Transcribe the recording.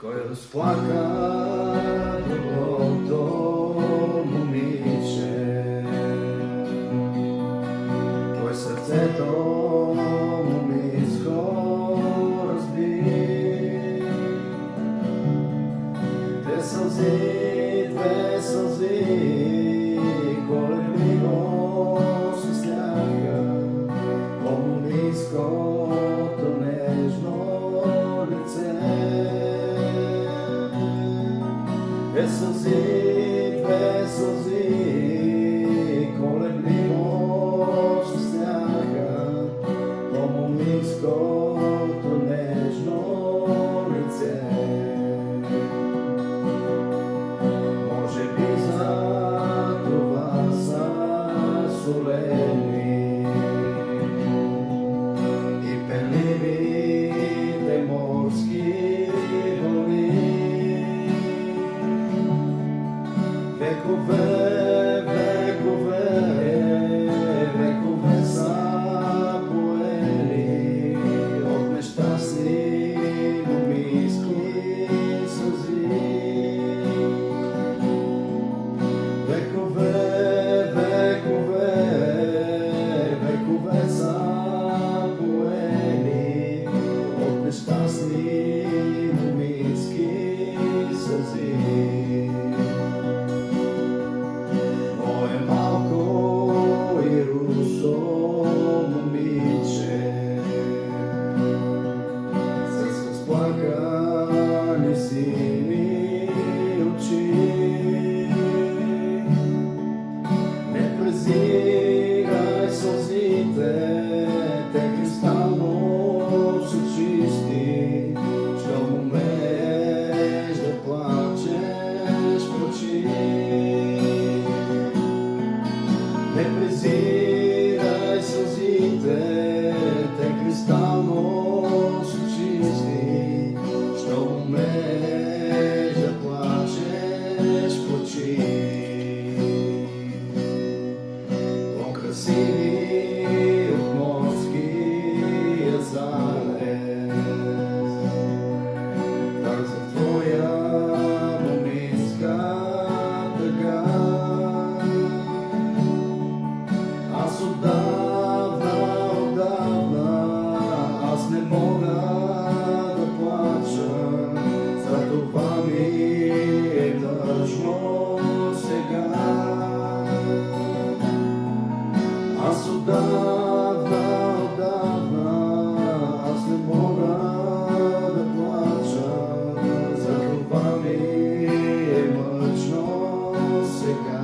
Кой разплака доброто момиче, кой сърцето момичко разби. Две сълзи, колебливо се сляха по момичкото нежно лице. Две сълзи, колебливо се сняха по момичкото нежно лице. Може би за това са солени и пенливите морски вълни. Векове са поели от нещастни момички сълзи. Векове са поели от нещастни момички сълзи. Плакани сини очи, не презирай сълзите, те кристално са чисти. Щом умееш да плачеш, плачи. Не презирай сълзите, те кристално са чисти. Щом умееш да плачеш, плачи. По-красиви от морския залез, так за твоя момичка тъга. Аз отдавна, аз не мога да плача, за това ми е тъжно сега. Аз отдавна, аз не мога да плача, за това ми е мъчно сега.